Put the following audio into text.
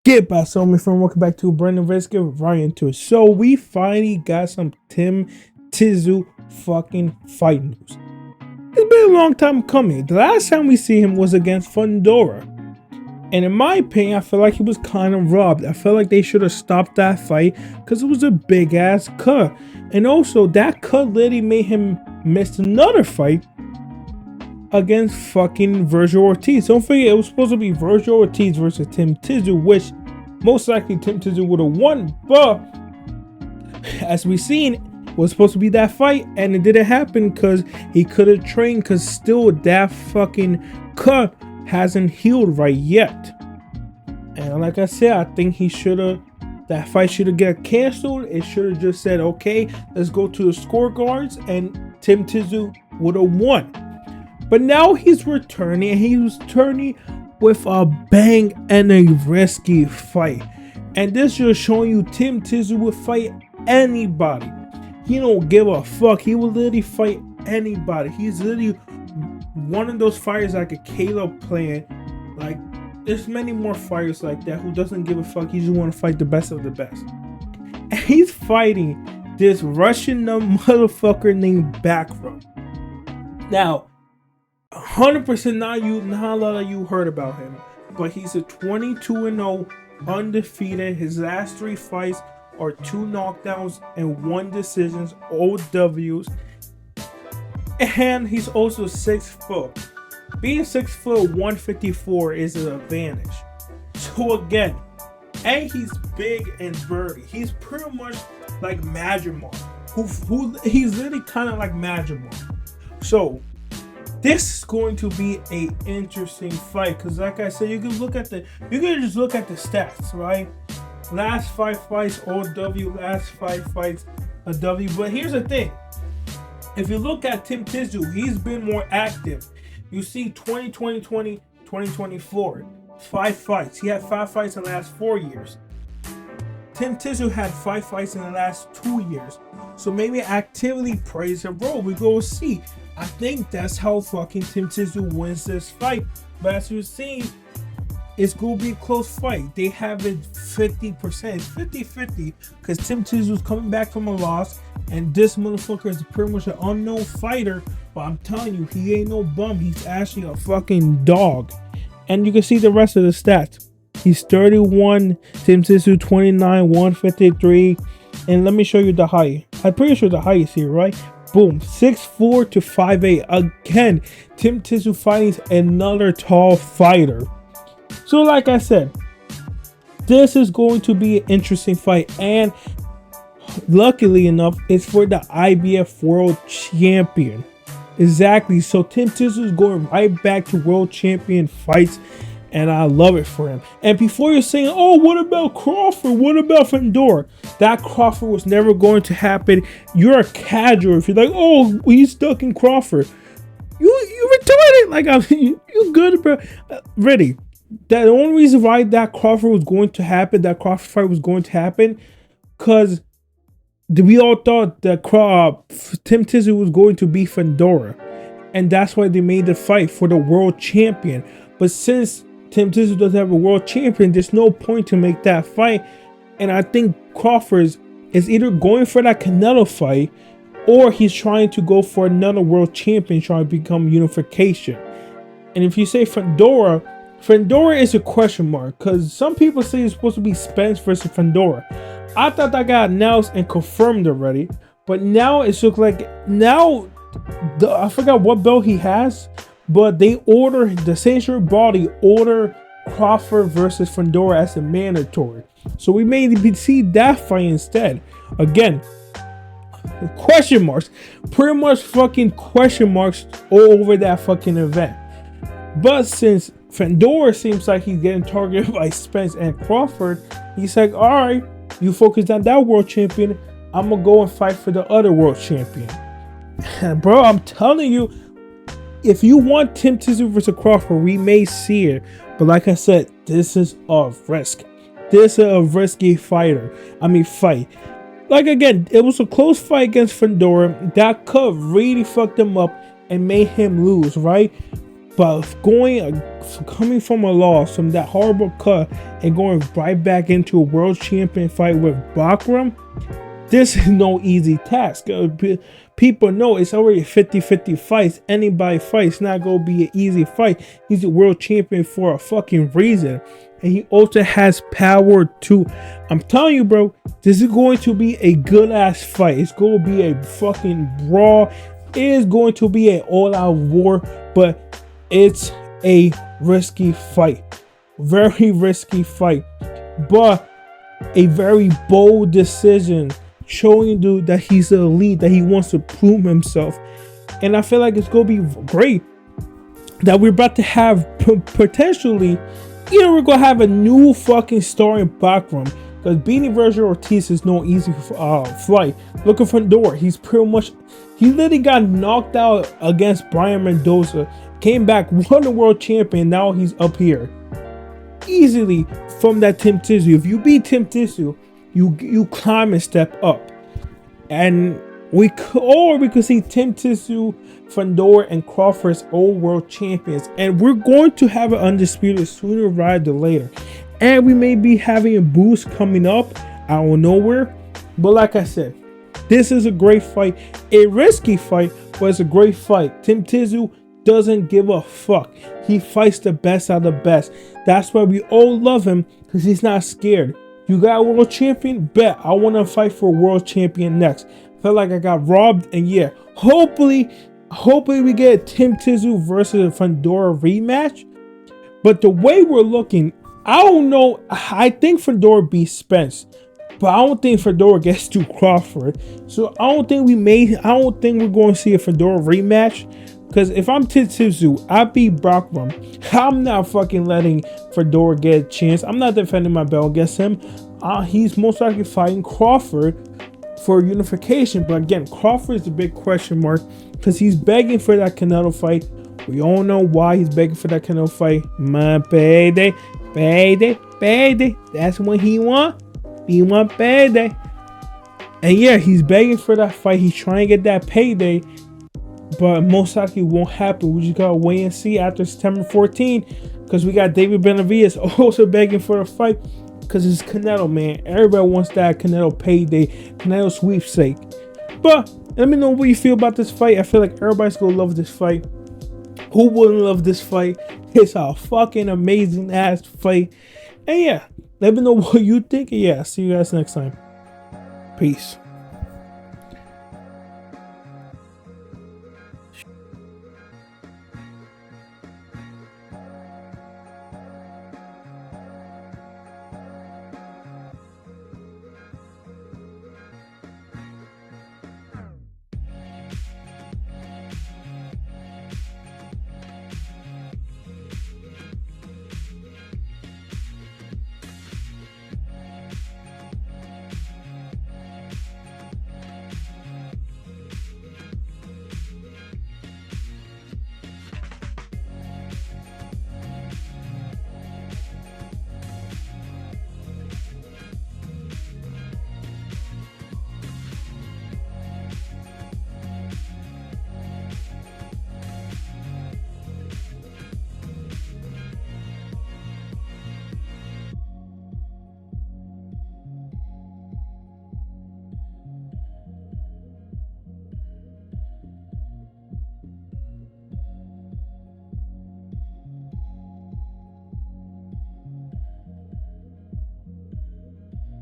Get back, so my friend. Welcome back to Brandon. Let's get right into it. So we finally got some Tszyu fucking fight news. It's been a long time coming. The last time we see him was against Fundora, and in my opinion, I feel like he was kind of robbed. I feel like they should have stopped that fight because it was a big ass cut, and also that cut literally made him miss another fight against fucking Virgil Ortiz. Don't forget, it was supposed to be Virgil Ortiz versus Tim Tszyu, which most likely Tim Tszyu would have won, but as we seen, it was supposed to be that fight, and it didn't happen because he could have trained, because still that fucking cut hasn't healed right yet. And like I said, I think he should have, that fight should have got canceled. It should have just said, okay, let's go to the scorecards, and Tim Tszyu would have won. But now he's returning, and he was returning with a bang and a risky fight. And this just showing you Tim Tszyu will fight anybody. He don't give a fuck. He will literally fight anybody. He's literally one of those fighters like a Caleb playing. Like, there's many more fighters like that who doesn't give a fuck. He just want to fight the best of the best. And he's fighting this Russian motherfucker named Bakhram. Now, 100% not a lot of you heard about him, but he's a 22-0 undefeated. His last 3 fights are 2 knockdowns and 1 decisions, all W's. And he's also 6 foot. Being 6 foot 154 is an advantage. So again, and he's big and burly. He's pretty much like Majimar, who he's literally kind of like Majimar. So this is going to be a interesting fight, because like I said, you can just look at the stats, right? Last 5 fights, all W. Last 5 fights, a W. But here's the thing: if you look at Tim Tszyu, he's been more active. You see, 2020, 2024, 5 fights. He had 5 fights in the last 4 years. Tim Tszyu had 5 fights in the last 2 years. So maybe activity plays a role. We go see. I think that's how fucking Tim Tszyu wins this fight. But as you've seen, it's going to be a close fight. They have it 50%. It's 50-50 because Tim Tszyu coming back from a loss, and this motherfucker is pretty much an unknown fighter. But I'm telling you, he ain't no bum. He's actually a fucking dog. And you can see the rest of the stats. He's 31, Tim Tszyu 29, 153. And let me show you the height. I'm pretty sure the height is here, right? Boom, 6'4" to 5'8". Again, Tim Tszyu fighting another tall fighter. So like I said, this is going to be an interesting fight. And luckily enough, it's for the IBF World Champion. Exactly. So Tim Tszyu is going right back to World Champion fights. And I love it for him. And before you're saying, oh, what about Crawford? What about Fundora? That Crawford was never going to happen. You're a casual if you're like, oh, he's stuck in Crawford. You retarded. Like, I mean, you good, bro. Ready. The only reason why that Crawford was going to happen, that Crawford fight was going to happen, because we all thought that Tim Tszyu was going to be Fundora. And that's why they made the fight for the world champion. But since Tim Tszyu doesn't have a world champion, there's no point to make that fight. And I think Crawford is either going for that Canelo fight, or he's trying to go for another world champion, trying to become unification. And if you say Fundora is a question mark, because some people say it's supposed to be Spence versus Fundora. I thought that got announced and confirmed already, but now it looks like I forgot what belt he has. But they the censure body order Crawford versus Fundora as a mandatory. So we may see that fight instead. Again, question marks. Pretty much fucking question marks all over that fucking event. But since Fundora seems like he's getting targeted by Spence and Crawford, he's like, alright, you focus on that world champion. I'm going to go and fight for the other world champion. And bro, I'm telling you, if you want Tim Tszyu versus Crawford, we may see it. But like I said, this is a risk. This is a risky fight. Like again, it was a close fight against Fundora. That cut really fucked him up and made him lose, right? But coming from a loss, from that horrible cut, and going right back into a world champion fight with Bakhram, this is no easy task. People know it's already a 50-50 fight. Anybody fights, not gonna be an easy fight. He's a world champion for a fucking reason. And he also has power too. I'm telling you, bro, this is going to be a good ass fight. It's going to be a fucking brawl. It is going to be an all-out war, but it's a risky fight. Very risky fight. But a very bold decision, showing dude that he's elite, that he wants to prove himself. And I feel like it's going to be great that we're about to have potentially, we're going to have a new fucking star in Bakhram. Because beating Virgil Ortiz is no easy flight. Look at Fedor. He literally got knocked out against Brian Mendoza. Came back, won the world champion. Now he's up here. Easily from that Tim Tszyu. If you beat Tim Tszyu, you climb and step up. And we could see Tim Tszyu, Fedor, and Crawford as old world champions. And we're going to have an undisputed sooner rather than later. And we may be having a boost coming up out of nowhere. But like I said, this is a great fight. A risky fight, but it's a great fight. Tim Tszyu doesn't give a fuck. He fights the best out of the best. That's why we all love him, because he's not scared. You got a world champion? Bet. I want to fight for a world champion next. Felt like I got robbed. And yeah, hopefully we get a Tim Tszyu versus a Fedor rematch. But the way we're looking, I don't know. I think Fedor beats Spence, but I don't think Fedor gets to Crawford. So I don't think we're going to see a Fedor rematch. Because if I'm Tszyu, I beat Bakhram. I'm not fucking letting Fedor get a chance. I'm not defending my belt against him. He's most likely fighting Crawford for unification. But again, Crawford is a big question mark, because he's begging for that Canelo fight. We all know why he's begging for that Canelo fight. My payday. That's what he want. He want payday. And yeah, he's begging for that fight. He's trying to get that payday, but most likely won't happen. We just gotta wait and see after September 14, because we got David Benavidez also begging for a fight, because it's Canelo, man. Everybody wants that Canelo payday, Canelo sweepsake. But let me know what you feel about this fight. I feel like everybody's gonna love this fight. Who wouldn't love this fight? It's a fucking amazing ass fight. And yeah, let me know what you think. And yeah, see you guys next time. Peace.